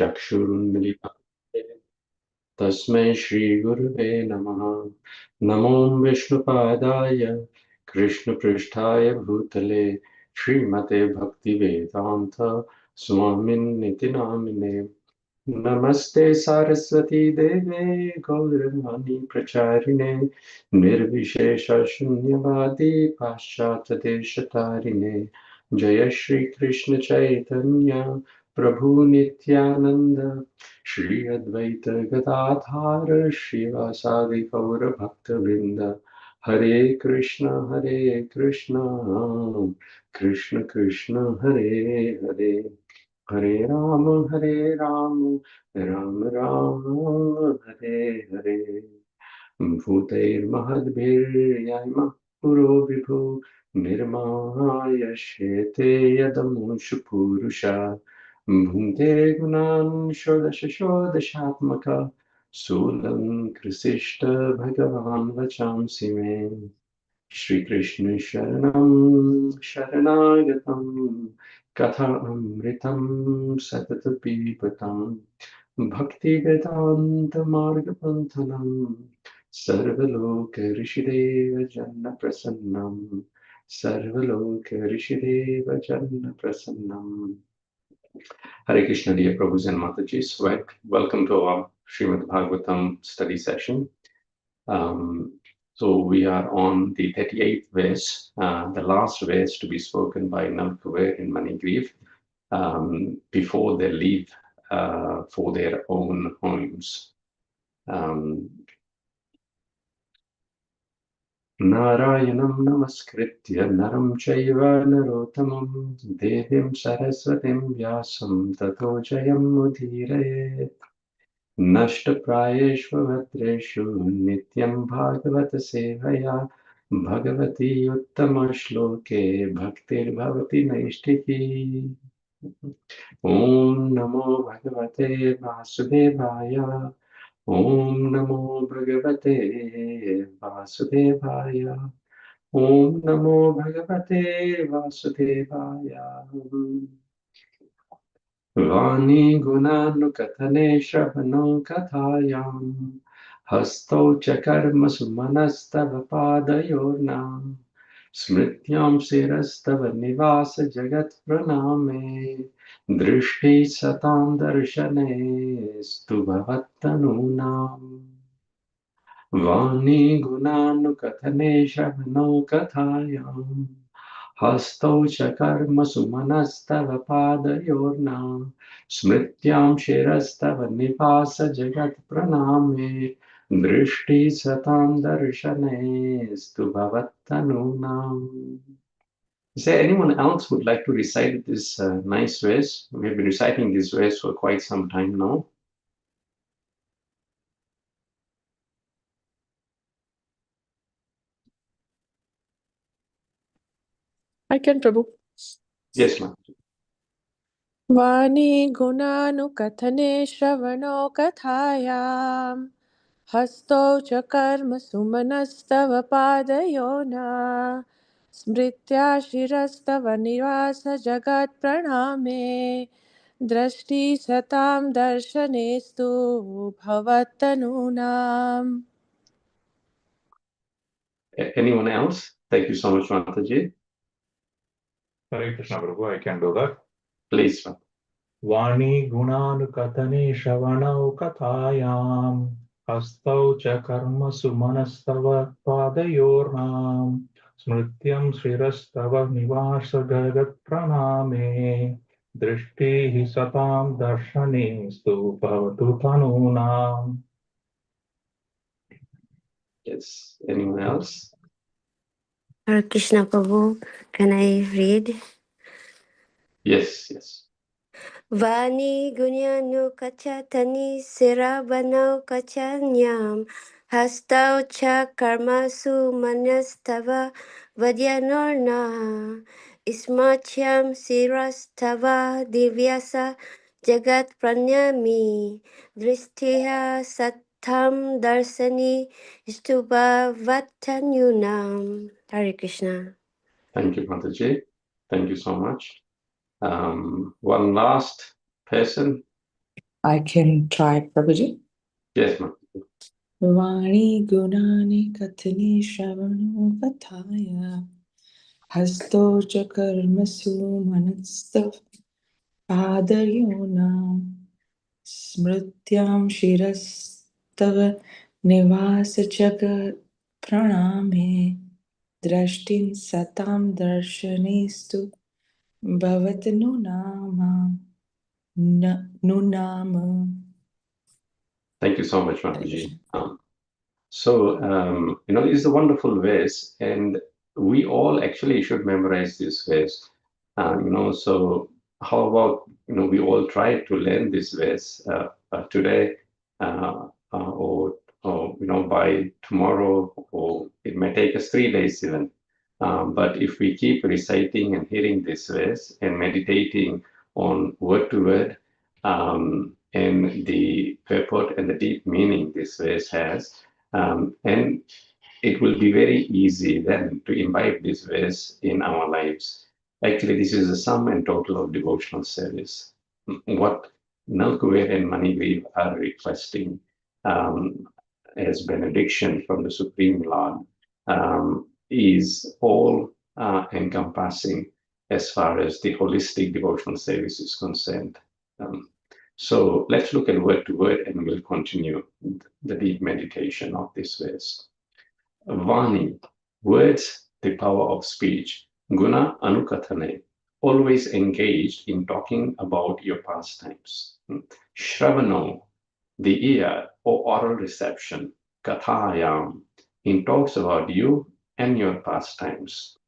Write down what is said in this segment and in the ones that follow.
चक्षुरुन्मिलितं तस्मै श्रीगुरुवे नमः। नमो विष्णुपादाय कृष्णपृष्ठाय भूतले श्रीमते भक्तिवेदान्त स्वामिन्निति नामिने। नमस्ते सारस्वती देवे गौरवाणी प्रचारिणे निर्विशेष शून्यवादी पाश्चात्य देशतारिणे। जय श्री कृष्ण चैतन्य प्रभु नित्यानंद श्री अद्वैत गदाधार श्रीवासादि गौर भक्तवृंद। हरे कृष्ण कृष्ण कृष्ण हरे हरे, हरे राम राम राम हरे हरे। भूतैर्महद्भिर्यमः पुरो विभु निर्माय शेते यदमुषु पुरुषा भुङ्क्ते गुणान् षोडश षोडशात्मक स्थूलं कृषिष्ट भगवान् वचांसि मे। श्रीकृष्ण शरणागतं कथामृतं सतत पिबताम् भक्तिवेदान्तमार्गपन्थनं सर्वलोक ऋषिदेव जन्न प्रसन्नं, सर्वलोक ऋषिदेव जन्न प्रसन्नं। Hare Krishna, dear Prabhus and Matajis. Welcome to our Srīmad Bhāgavatam study session. So we are on the 38th verse, the last verse to be spoken by Navkuver in Manigriv before they leave for their own homes. Narayanam namaskritya naram chaiva narottamam devim saraswatim vyasam tato jayam mudhirayet. नष्टप्रायेषु भद्रेषु नित्यं भागवत सेवया भगवती उत्तमश्लोके भक्तिर्भवति नैष्ठिकी। ॐ नमो भगवते वासुदेवाय, ॐ नमो भगवते वासुदेवाय, ॐ नमो भगवते वासुदेवाय। वाणी गुणानुकथने श्रवणो कथायाम् हस्तौ च कर्मसु मनस्तव पादयोर्नाम स्मृत्यां शिरस्तव निवास जगत्प्रणामे दृष्टि सतां दर्शने स्तु भवत्तनूनाम्। वाणी गुणानुकथने श्रवणो कथायाम् हस्तौ च कर्मसु मनस्तव पादयोर्नाम स्मृत्यां शिरस्तव निवास जगत्प्रणामे दृष्टि सतां दर्शने स्तु भवत्तनूनाम्। Is there anyone else who would like to recite this nice verse? We have been reciting this verse for quite some time now. I can, Prabhu. Yes, ma'am. Vani gunanukatane shravano kathayam hasto cha karma sumanastava padayona smritya shirastava nivasa jagat praname drashti satam darshanestu bhavattanunam. Anyone else? Thank you so much, Mataji. Hare Krishna, Prabhu, I can do that. Please, ma'am. Vani gunanukatane shravanau kathayam hastau cha karma sumanastava padayornam smrityam srirastava nivasa gagat praname drishti satam darshane stu bhavatu tanunam. Yes. Anyone else? Hare Krishna, Prabhu, can I read? Yes, yes. Vani gunyanu kachatani siravanau kachanyam hastau cha karmasu manastava vadyanorna ismachyam sirastava divyasa jagat pranyami drishtiha satam darsani istubhavatanyunam. Hare Krishna. Thank you, Mataji. Thank you so much. One last person. I can try, Prabhuji. Yes, ma'am. Vani gunani kathani shravano kathaya hasto cha karmasu manastav padarayona smrityam shirastava nivasa jagat praname drashtin satam darshanistu bhavat nunama. Thank you so much, Mataji. It's a wonderful verse, and we all actually should memorize this verse. So how about, we all try to learn this verse today, or by tomorrow, or it may take us 3 days even. But if we keep reciting and hearing this verse and meditating on word to word, and the purport and the deep meaning this verse has, and it will be very easy then to imbibe this verse in our lives. Actually, this is the sum and total of devotional service. What Nalkuver and Manigriv are requesting as benediction from the Supreme Lord is all encompassing as far as the holistic devotional service is concerned. So let's look at word to word, and we'll continue the deep meditation of this verse. Vani, words, the power of speech. Guna anukathane, always engaged in talking about your pastimes. Shravano, the ear or oral reception. Kathayam, in talks about you and your pastimes.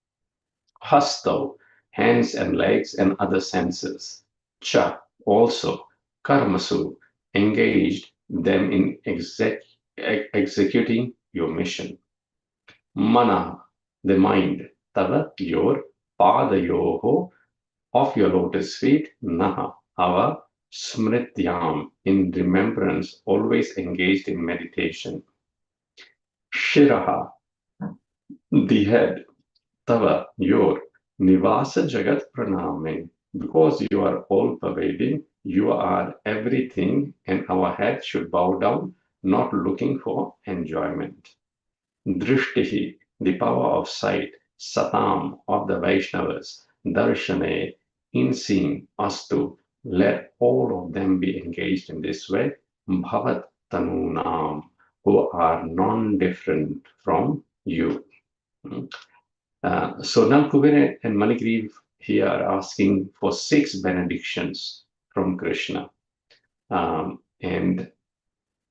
Hasto, hands and legs and other senses. Cha, also. Karmasu, engaged them in executing your mission. Mana, the mind. Tava, your. Padayoho, of your lotus feet. Naha, our. Smrityam, in remembrance, always engaged in meditation. Shiraha, the head. Tava, your. Nivasa Jagat Praname, because you are all pervading, you are everything, and our head should bow down, not looking for enjoyment. Drishtihi, the power of sight. Satam, of the Vaishnavas. Darshane, in seeing. Astu, let all of them be engaged in this way. Bhavat Tanunam, who are non-different from you. So now Kubera and Manigriv here are asking for 6 benedictions from Krishna. And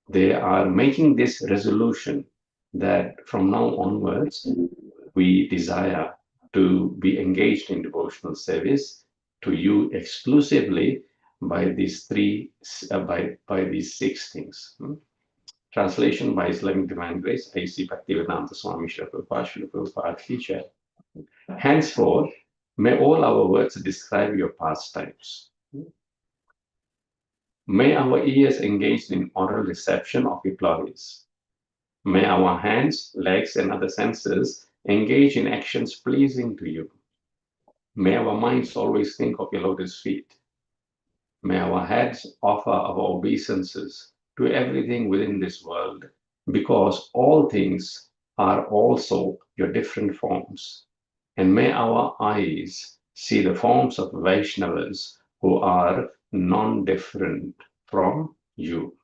they are making this resolution that from now onwards, we desire to be engaged in devotional service to you exclusively by these by these 6 things. Translation by Islamic Divine Grace, A.C. Bhaktivedanta Swami Srila Prabhupada teacher. Henceforth, may all our words describe your pastimes. May our ears engage in oral reception of your glories. May our hands, legs, and other senses engage in actions pleasing to you. May our minds always think of your lotus feet. May our heads offer our obeisances to everything within this world, because all things are also your different forms. And may our eyes see the forms of Vaishnavas who are non-different from you.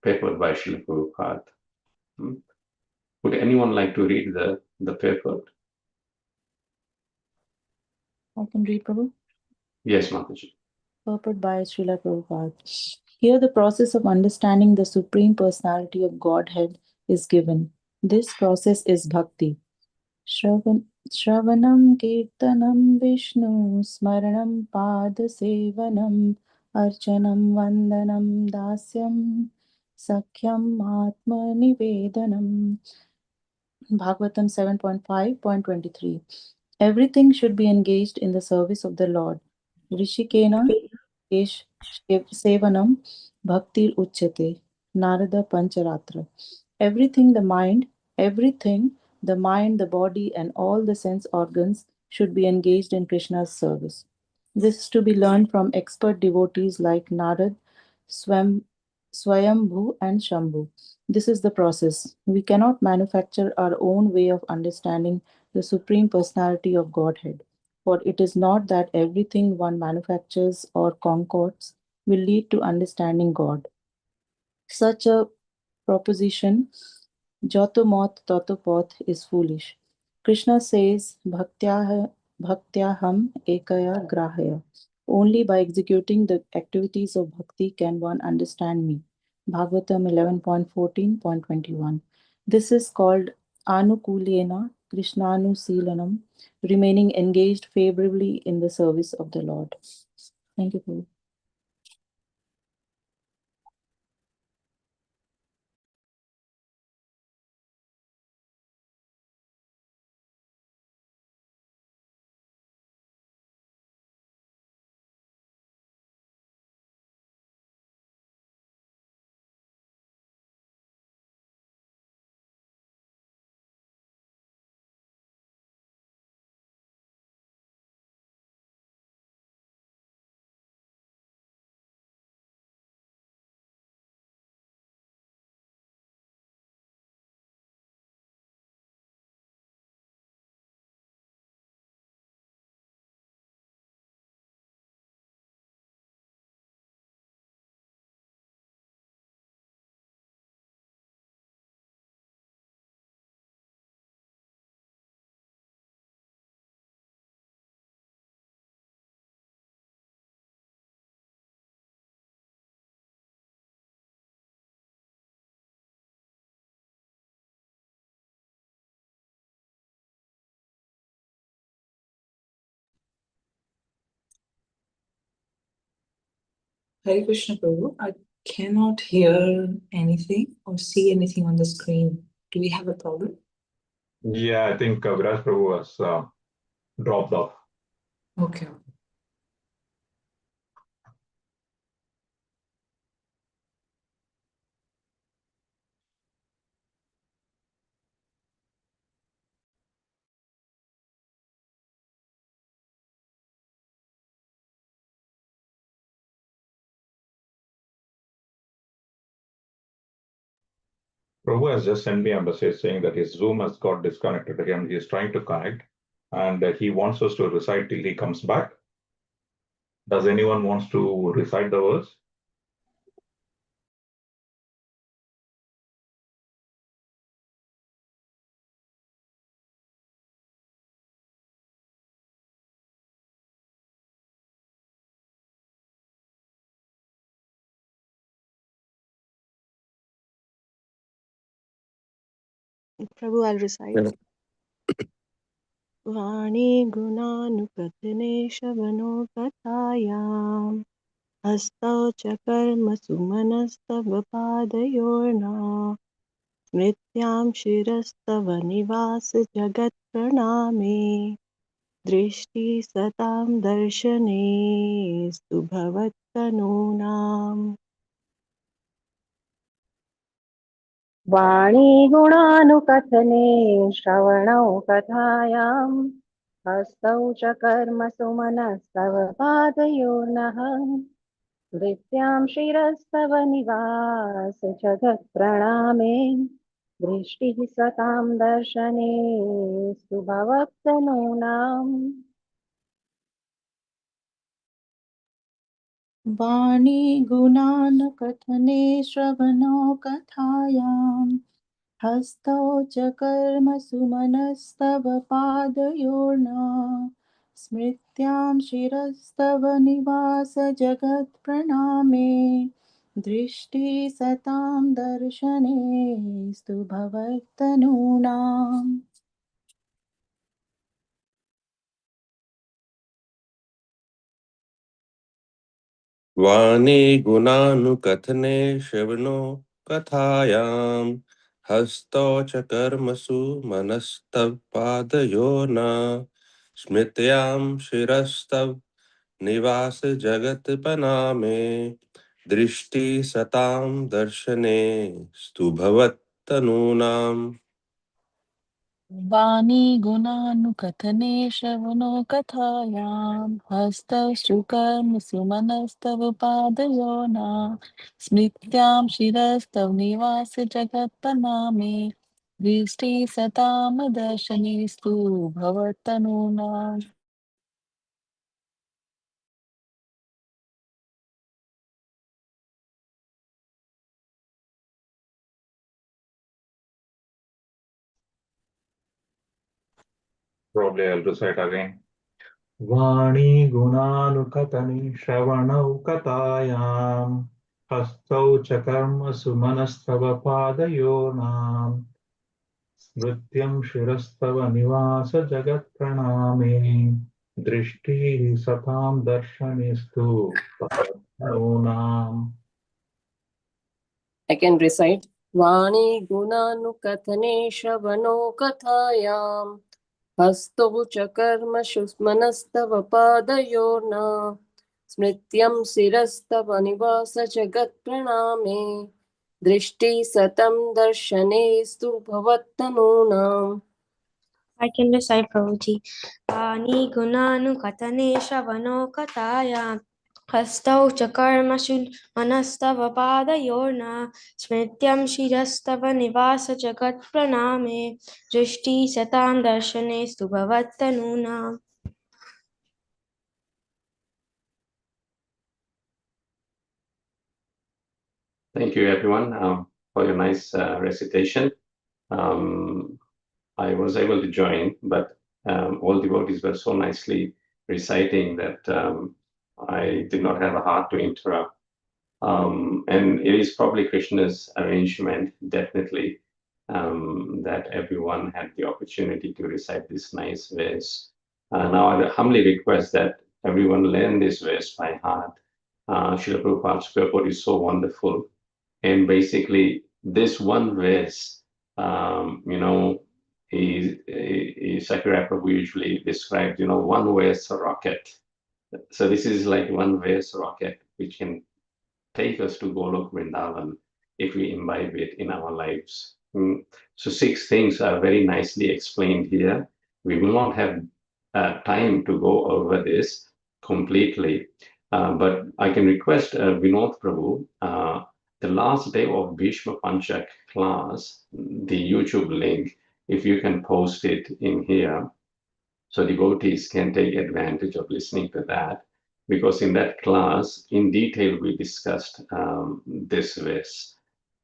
Papered by Srila Prabhupada. Would anyone like to read the paper? I can read, Prabhu. Yes, Mataji. Purport by Srila Prabhupada. Here the process of understanding the Supreme Personality of Godhead is given. This process is bhakti. Shravanam Kirtanam Vishnu Smaranam Padasevanam Archanam Vandanam Dasyam Sakhyam Atma Nivedanam. Bhagavatam 7.5.23. Everything should be engaged in the service of the Lord. Rishikena Sevanam Bhaktir Uchyate. Narada Pancharatra. Everything, the mind, the body, and all the sense organs should be engaged in Krishna's service. This is to be learned from expert devotees like Narad, Swayambhu and Shambhu. This is the process. We cannot manufacture our own way of understanding the Supreme Personality of Godhead, for it is not that everything one manufactures or concocts will lead to understanding God. Such a proposition, Jato Mat Tato Path, is foolish. Krishna says, Bhaktyaham ekaya grahaya. Only by executing the activities of bhakti can one understand me. Bhagavatam 11.14.21. This is called Anukulena Krishnanusilanam, remaining engaged favorably in the service of the Lord. Thank you, Prabhu. Hare Krishna Prabhu, I cannot hear anything or see anything on the screen. Do we have a problem? Yeah, I think Viraj Prabhu has dropped off. Okay. Prabhu has just sent me a message saying that his Zoom has got disconnected again. He is trying to connect and he wants us to recite till he comes back. Does anyone wants to recite the verse? Prabhu, I'll recite. वाणी गुणानुकथने शवनो कथायाम् हस्तौ च कर्मसु मनस्तव पादयोर्ना स्मृत्यां शिरस्तव निवास जगत्प्रणामे दृष्टि सतां दर्शनेस्तु भवत्तनूनाम् वाणी गुणानुकथने श्रवणौ कथायाम् हस्तौ च कर्मसु मनस्तव पादयोर्नः धृत्यां शिरस्तव निवास जगत्प्रणामे दृष्टिः सतां दर्शने सुभवत्तनूनाम् वाणी गुणानुकथने श्रवणो कथायाम् हस्तौ च कर्मसु मनस्तव पादयोर्ना स्मृत्यां शिरस्तव निवास जगत्प्रणामे दृष्टि सतां दर्शनेस्तु भवत्तनूनाम् वाणी गुणानुकथने श्रवणो कथायाम् हस्तौ च कर्मसु मनस्तव पादयोर्न स्मृत्यां शिरस्तव निवास जगत्पनामे दृष्टि सतां दर्शने स्तु भवत्तनूनाम्. Vani gunanukatane shravano kathayam hasta shukarma sumanastav padayona smrityam shirastav nivasa jagatpaname Vristi satam darshanistu bhavatanuna. Probably I'll recite again. Vani gunanukatani shravanau katayam hastau chakarma sumanastava padayonam smrityam shirastava nivasa jagat praname drishti satam darshanistu pavanonam. I can recite. Vani gunanukatane shravano kathayam Hasto chakarma shusmanastava padayorna Smrityam sirastava nivasa jagat praname Drishti satam darshanestu bhavattanunam. I can recite Prabhuji. Ani gunanu katane shavano kataya. Hastau chakarmasul manastava padayorna. Smrityam shirastava nivasa jagat praname. Drishti satam darshane stubhavattanuna. Thank you, everyone, for your nice recitation. I was able to join, but all devotees were so nicely reciting that I did not have a heart to interrupt. And it is probably Krishna's arrangement, definitely, that everyone had the opportunity to recite this nice verse. Now, I humbly request that everyone learn this verse by heart. Srila Prabhupada's purport is so wonderful. And basically, this one verse, Sakura Prabhu usually describes, one verse rocket. So this is like one verse rocket, which can take us to Golok Vrindavan if we imbibe it in our lives. So 6 things are very nicely explained here. We will not have time to go over this completely, but I can request Vinod Prabhu, the last day of Bhishma Panchak class, the YouTube link, if you can post it in here, so devotees can take advantage of listening to that, because in that class, in detail, we discussed this verse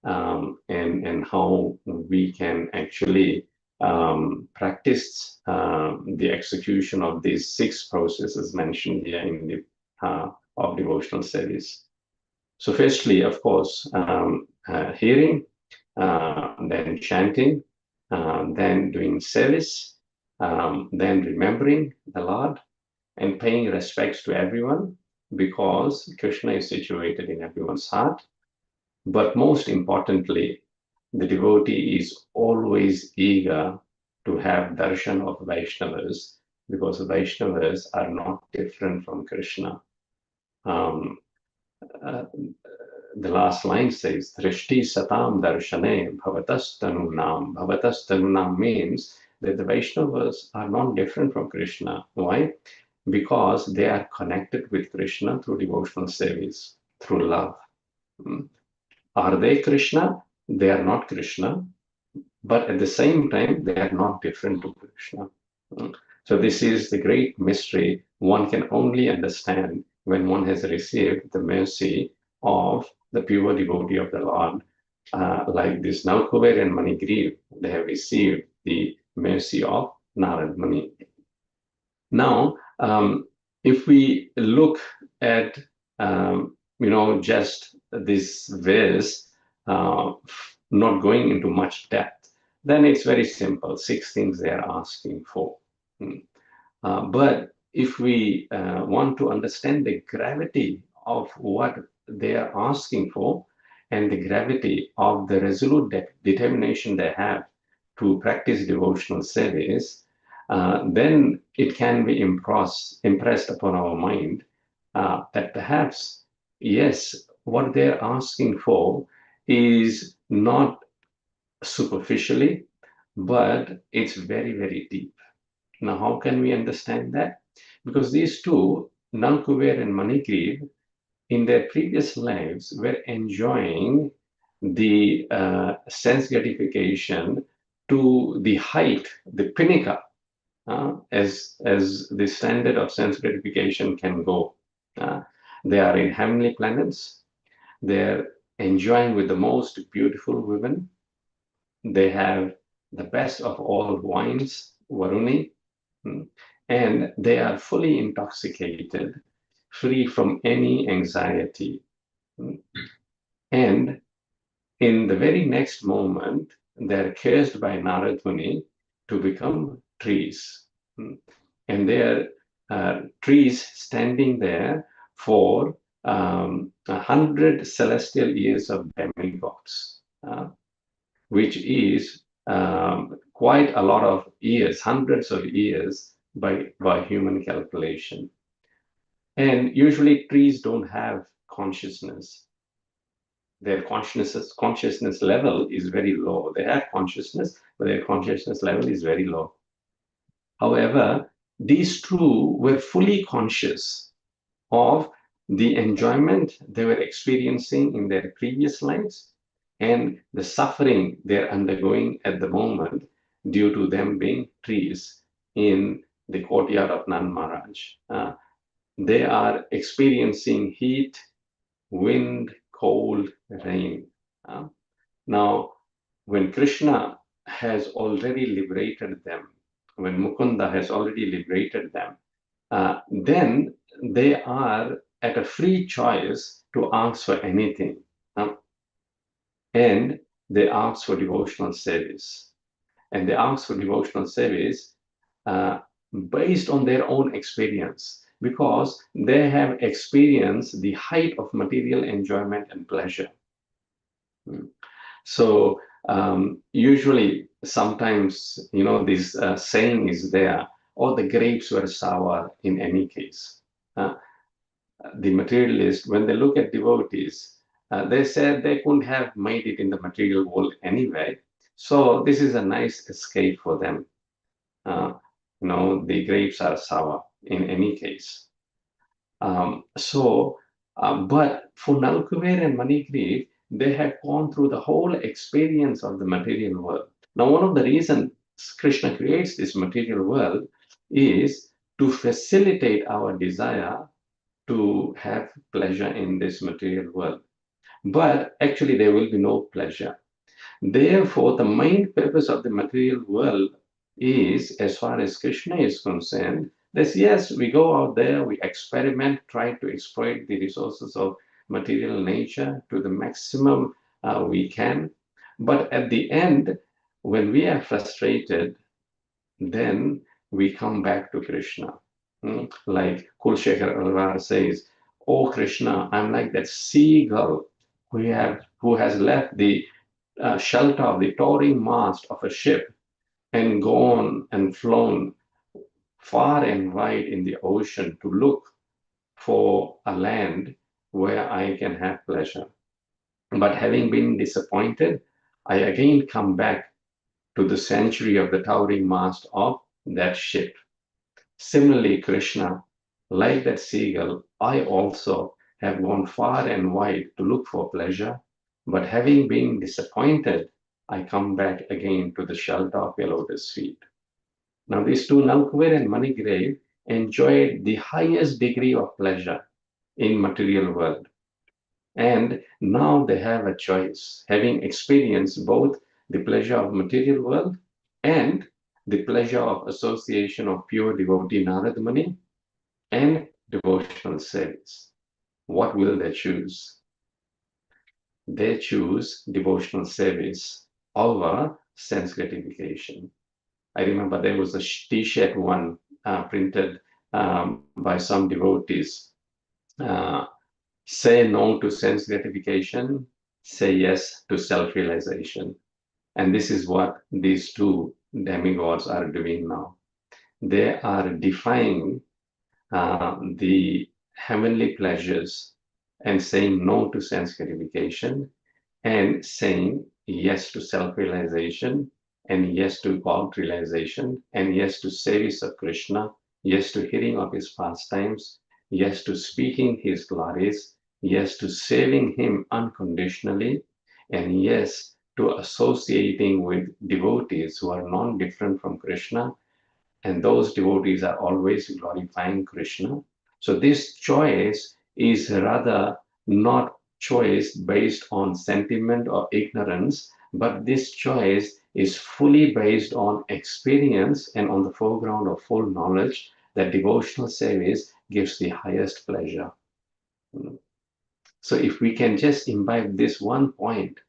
and how we can actually practice the execution of these 6 processes mentioned here in the of devotional service. So firstly, of course, hearing, then chanting, then doing service, then remembering the Lord and paying respects to everyone, because Krishna is situated in everyone's heart. But most importantly, the devotee is always eager to have darshan of Vaishnavas, because Vaishnavas are not different from Krishna. The last line says, Drishti satam darshane bhavatastanunam. Bhavatastanunam means that the Vaishnavas are not different from Krishna. Why? Because they are connected with Krishna through devotional service, through love. Are they Krishna? They are not Krishna, but at the same time, they are not different to Krishna. So this is the great mystery one can only understand when one has received the mercy of the pure devotee of the Lord, like this Nalkuber and Manigriv. They have received the mercy of Narad Muni. Now, if we look at just this verse, not going into much depth, then it's very simple. 6 things they are asking for. But if we want to understand the gravity of what they are asking for and the gravity of the resolute determination they have to practice devotional service, then it can be impressed upon our mind that perhaps, yes, what they're asking for is not superficially but it's very, very deep. Now, how can we understand that? Because these two, Nalkuver and Manigriv, in their previous lives were enjoying the sense gratification to the height, the pinnacle, as the standard of sense gratification can go. They are in heavenly planets. They're enjoying with the most beautiful women. They have the best of all wines, Varuni, and they are fully intoxicated, free from any anxiety. And in the very next moment, they're cursed by Narad Muni to become trees. And they are trees standing there for 100 celestial years of demigods, which is quite a lot of years, hundreds of years by human calculation. And usually trees don't have consciousness. Their consciousness level is very low. They have consciousness, but their consciousness level is very low. However, these two were fully conscious of the enjoyment they were experiencing in their previous lives and the suffering they're undergoing at the moment due to them being trees in the courtyard of Nan Maharaj. They are experiencing heat, wind, cold, rain. Now, when Krishna has already liberated them, when Mukunda has already liberated them, then they are at a free choice to ask for anything. And they ask for devotional service. And they ask for devotional service based on their own experience, because they have experienced the height of material enjoyment and pleasure. So usually, sometimes, this saying is there, or the grapes were sour in any case. The materialist, when they look at devotees, they said they couldn't have made it in the material world anyway. So this is a nice escape for them. The grapes are sour in any case. But for Nalkuver and Manigriv, they have gone through the whole experience of the material world. Now, one of the reasons Krishna creates this material world is to facilitate our desire to have pleasure in this material world. But actually, there will be no pleasure. Therefore, the main purpose of the material world is, as far as Krishna is concerned, that yes, we go out there, we experiment, try to exploit the resources of material nature to the maximum we can. But at the end, when we are frustrated, then we come back to Krishna. Like Kulshekhar Alvar says, "Oh Krishna, I'm like that seagull who has left the shelter of the towering mast of a ship and gone and flown far and wide in the ocean to look for a land where I can have pleasure. But having been disappointed, I again come back to the sanctuary of the towering mast of that ship." Similarly, Krishna, like that seagull, I also have gone far and wide to look for pleasure, but having been disappointed, I come back again to the shelter of your lotus feet. Now, these two, Nalkuver and Manigriv, enjoyed the highest degree of pleasure in material world. And now they have a choice, having experienced both the pleasure of material world and the pleasure of association of pure devotee Narad Muni and devotional service. What will they choose? They choose devotional service over sense gratification. I remember there was a T-shirt one printed by some devotees. Say no to sense gratification, say yes to self-realization. And this is what these two demigods are doing now. They are defying the heavenly pleasures and saying no to sense gratification and saying yes to self-realization and yes to God realization, and yes to service of Krishna, yes to hearing of his pastimes, yes to speaking his glories, yes to serving him unconditionally, and yes to associating with devotees who are non-different from Krishna, and those devotees are always glorifying Krishna. So this choice is rather not choice based on sentiment or ignorance, but this choice is fully based on experience and on the foreground of full knowledge that devotional service gives the highest pleasure. So if we can just imbibe this one point,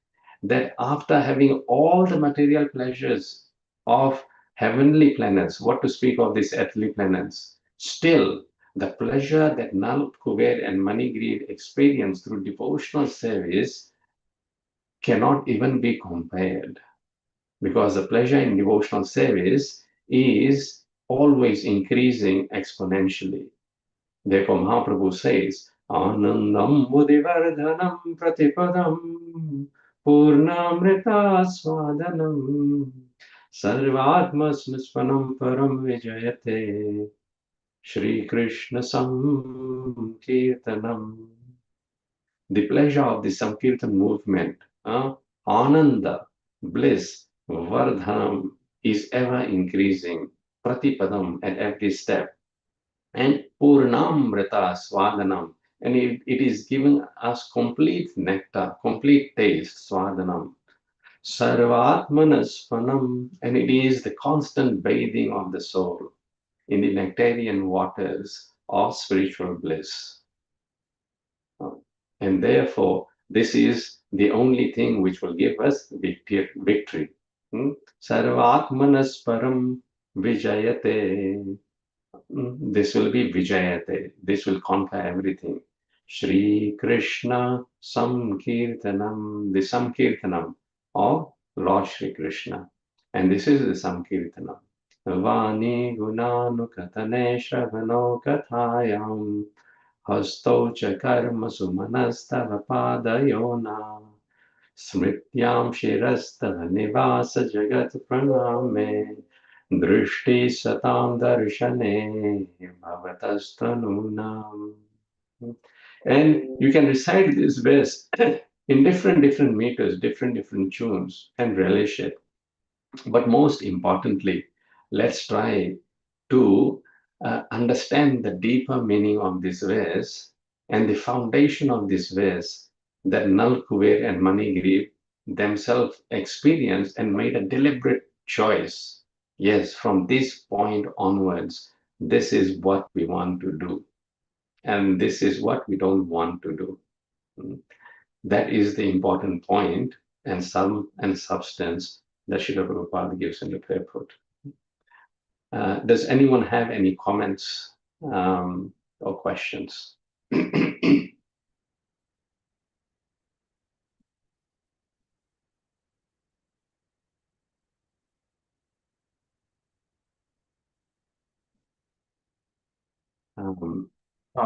that after having all the material pleasures of heavenly planets, what to speak of these earthly planets, still the pleasure that Nal, Kuber, and Manigriv experience through devotional service cannot even be compared, because the pleasure in devotional service is always increasing exponentially. Therefore, Mahaprabhu says, Anandam Buddhivardhanam Pratipadam Purnamrita Swadanam Sarvatma Snuspanam Param Vijayate Shri Krishna Sankirtanam. The pleasure of the Sankirtan movement, Ananda, bliss, Vardhanam is ever increasing, Pratipadam at every step, and Purnamrita Swadanam, and it is giving us complete nectar, complete taste, Swadanam. Sarvatmanaspanam, and it is the constant bathing of the soul in the nectarian waters of spiritual bliss. And therefore, this is the only thing which will give us victory. Sarvatmanasparam vijayate. This will be vijayate. This will conquer everything. Shri Krishna Samkirtanam, the Samkirtanam of Lord Shri Krishna. And this is the Samkirtanam. Vani gunanukatane shravano kathayam hastau cha karma sumanastava padayona smrityam shirastava nivasa jagat praname drishti satam darshane bhavatastanunam. And you can recite this verse in different meters, different tunes, and relish it. But most importantly, let's try to understand the deeper meaning of this verse and the foundation of this verse that Nal, Kuber, and Manigriv themselves experienced and made a deliberate choice. Yes, from this point onwards, this is what we want to do, and this is what we don't want to do. That is the important point and sum and substance that Srila Prabhupada gives in the purport. Does anyone have any comments or questions?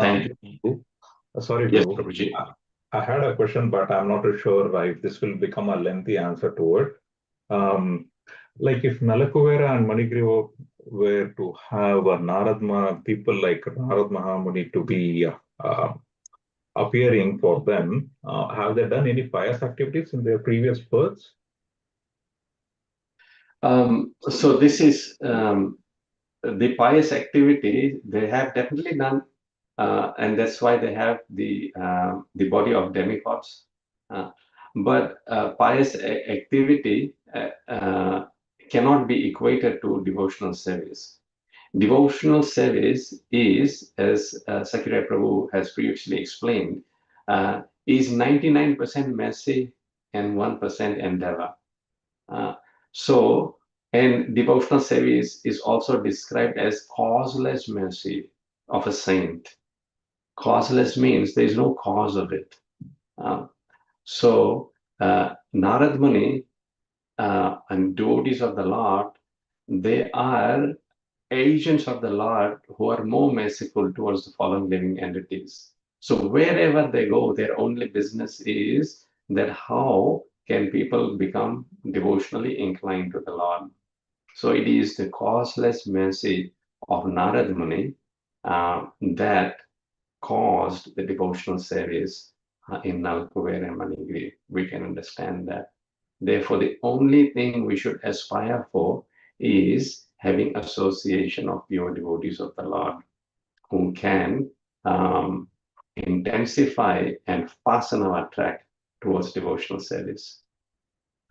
Thank you. Sorry, Yes, Prabhu. Prabhuji. I had a question, but I'm not too sure if this will become a lengthy answer to it. Like if Nalakuvera and Manigriva were to have a Naradma, people like Narad Mahamuni to be appearing for them, have they done any pious activities in their previous births? So this is the pious activity they have definitely done, and that's why they have the body of demigods. But pious activity cannot be equated to devotional service. Devotional service is, as Sakirai Prabhu has previously explained, is 99% mercy and 1% endeavor. And devotional service is also described as causeless mercy of a saint. Causeless means there is no cause of it. Narad Muni and devotees of the Lord, they are agents of the Lord who are more merciful towards the fallen living entities. So wherever they go, their only business is that how can people become devotionally inclined to the Lord. So it is the causeless mercy of Narad Muni that caused the devotional service in Nalkuvera and Manigiri. We can understand that. Therefore, the only thing we should aspire for is having association of pure devotees of the Lord who can intensify and fasten our track towards devotional service.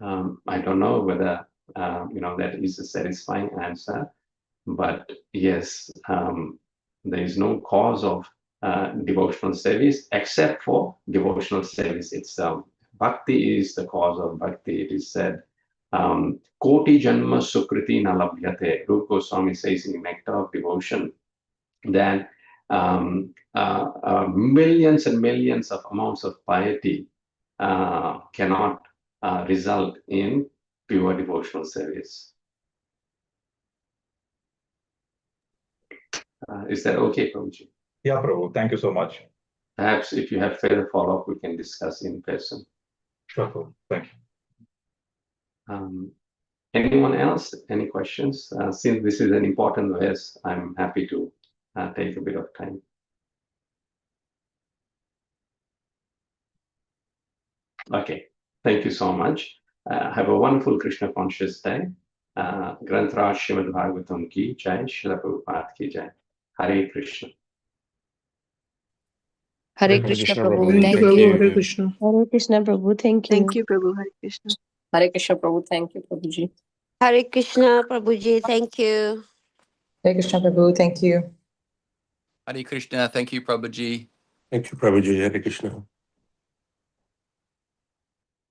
I don't know whether that is a satisfying answer, but yes, there is no cause of devotional service except for devotional service itself. Bhakti is the cause of bhakti. It is said, Koti Janma Sukriti Nalabhyate. Rupa Goswami says in Nectar of Devotion that millions and millions of amounts of piety cannot result in pure devotional service. Is that okay, Prabhuji? Yeah, Prabhu, thank you so much. Perhaps if you have further follow-up, we can discuss in person. Sure, Prabhu. Thank you. Anyone else? Any questions? Since this is an important verse, I'm happy to take a bit of time. Okay, thank you so much. Have a wonderful Krishna conscious day. Granth Srimad Bhagavatam ki jai, Srila Prabhupada ki jai. Hare Krishna. Hare Krishna Prabhu. Thank you. Hare Krishna. Hare Krishna Prabhu. Thank you. Thank you, Prabhu. Hare Krishna. Hare Krishna Prabhu. Thank you, Prabhuji. Hare Krishna, Prabhuji. Thank you. Hare Krishna Prabhu. Thank you. Hare Krishna. Thank you, Prabhuji. Thank you, Prabhuji. Hare Krishna.